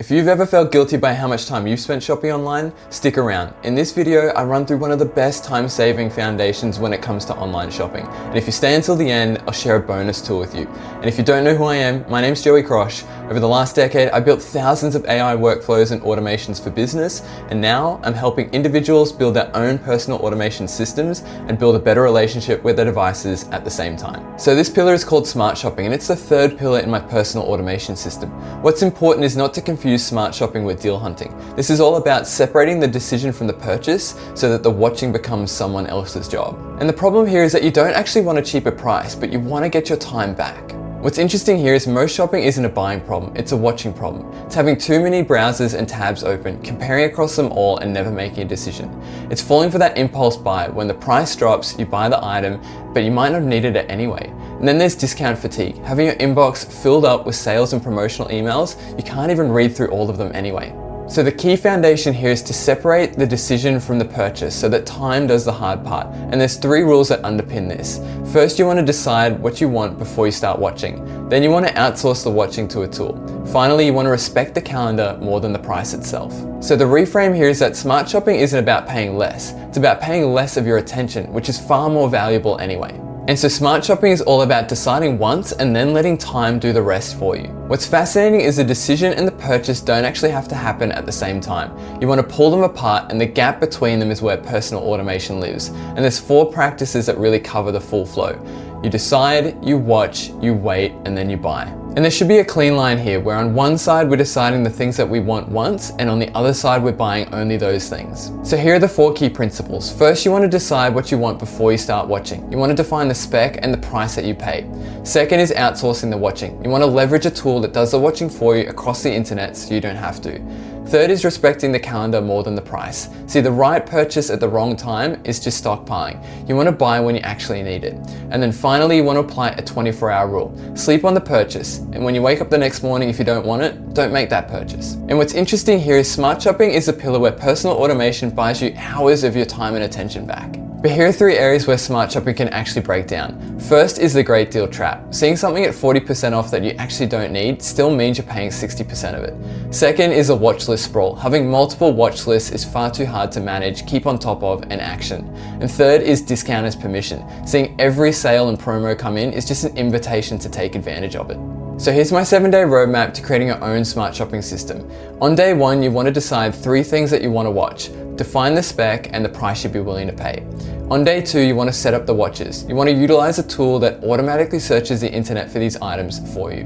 If you've ever felt guilty by how much time you've spent shopping online, stick around. In this video, I run through one of the best time-saving foundations when it comes to online shopping. And if you stay until the end, I'll share a bonus tool with you. And if you don't know who I am, my name's Krosch. Over the last decade, I built thousands of AI workflows and automations for business, and now I'm helping individuals build their own personal automation systems and build a better relationship with their devices at the same time. So this pillar is called Smart Shopping, and it's the third pillar in my personal automation system. What's important is not to confuse smart shopping with deal hunting. This is all about separating the decision from the purchase so that the watching becomes someone else's job. And the problem here is that you don't actually want a cheaper price, but you want to get your time back. What's interesting here is most shopping isn't a buying problem, it's a watching problem. It's having too many browsers and tabs open, comparing across them all and never making a decision. It's falling for that impulse buy. When the price drops, you buy the item, but you might not have needed it anyway. And then there's discount fatigue, having your inbox filled up with sales and promotional emails, you can't even read through all of them anyway. So the key foundation here is to separate the decision from the purchase so that time does the hard part. And there's 3 rules that underpin this. First, you want to decide what you want before you start watching. Then you want to outsource the watching to a tool. Finally, you want to respect the calendar more than the price itself. So the reframe here is that smart shopping isn't about paying less. It's about paying less of your attention, which is far more valuable anyway. And so smart shopping is all about deciding once and then letting time do the rest for you. What's fascinating is the decision and the purchase don't actually have to happen at the same time. You want to pull them apart, and the gap between them is where personal automation lives. And there's 4 practices that really cover the full flow. You decide, you watch, you wait, and then you buy. And there should be a clean line here where on one side we're deciding the things that we want once, and on the other side we're buying only those things. So here are the 4 key principles. First, you want to decide what you want before you start watching. You want to define the spec and the price that you pay. Second is outsourcing the watching. You want to leverage a tool that does the watching for you across the internet so you don't have to. Third is respecting the calendar more than the price. See, the right purchase at the wrong time is just stockpiling. You want to buy when you actually need it. And then finally, you want to apply a 24-hour rule. Sleep on the purchase, and when you wake up the next morning, if you don't want it, don't make that purchase. And what's interesting here is smart shopping is a pillar where personal automation buys you hours of your time and attention back. But here are 3 areas where smart shopping can actually break down. First is the great deal trap. Seeing something at 40% off that you actually don't need still means you're paying 60% of it. Second is a watch list sprawl. Having multiple watch lists is far too hard to manage, keep on top of, and action. And third is discount as permission. Seeing every sale and promo come in is just an invitation to take advantage of it. So here's my 7-day roadmap to creating your own smart shopping system. On day 1, you want to decide 3 things that you want to watch. Define the spec and the price you'd be willing to pay. On day 2, you want to set up the watches. You want to utilize a tool that automatically searches the internet for these items for you.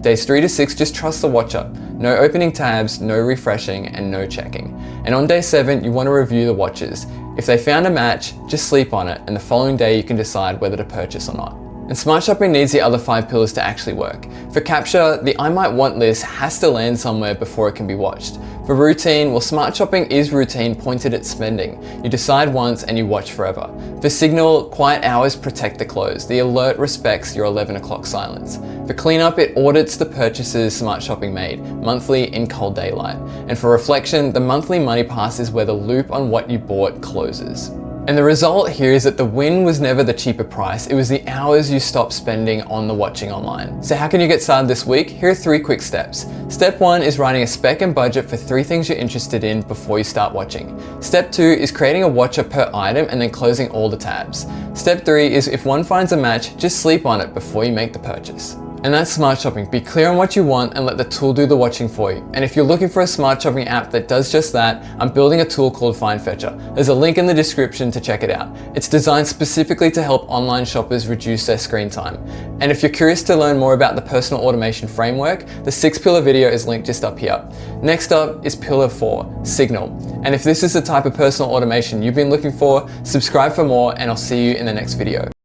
Days 3 to 6, just trust the watcher. No opening tabs, no refreshing, and no checking. And on day 7, you want to review the watches. If they found a match, just sleep on it, and the following day you can decide whether to purchase or not. And smart shopping needs the other 5 pillars to actually work. For capture, the I might want list has to land somewhere before it can be watched. For routine, well, smart shopping is routine pointed at spending. You decide once and you watch forever. For signal, quiet hours protect the close. The alert respects your 11 o'clock silence. For cleanup, it audits the purchases smart shopping made, monthly in cold daylight. And for reflection, the monthly money pass is where the loop on what you bought closes. And the result here is that the win was never the cheaper price, it was the hours you stopped spending on the watching online. So how can you get started this week? Here are 3 quick steps. Step 1 is writing a spec and budget for 3 things you're interested in before you start watching. Step 2 is creating a watcher per item and then closing all the tabs. Step 3 is if one finds a match, just sleep on it before you make the purchase. And that's smart shopping. Be clear on what you want and let the tool do the watching for you. And if you're looking for a smart shopping app that does just that, I'm building a tool called Find Fetcher. There's a link in the description to check it out. It's designed specifically to help online shoppers reduce their screen time. And if you're curious to learn more about the personal automation framework, the 6-pillar video is linked just up here. Next up is pillar 4, Signal. And if this is the type of personal automation you've been looking for, subscribe for more, and I'll see you in the next video.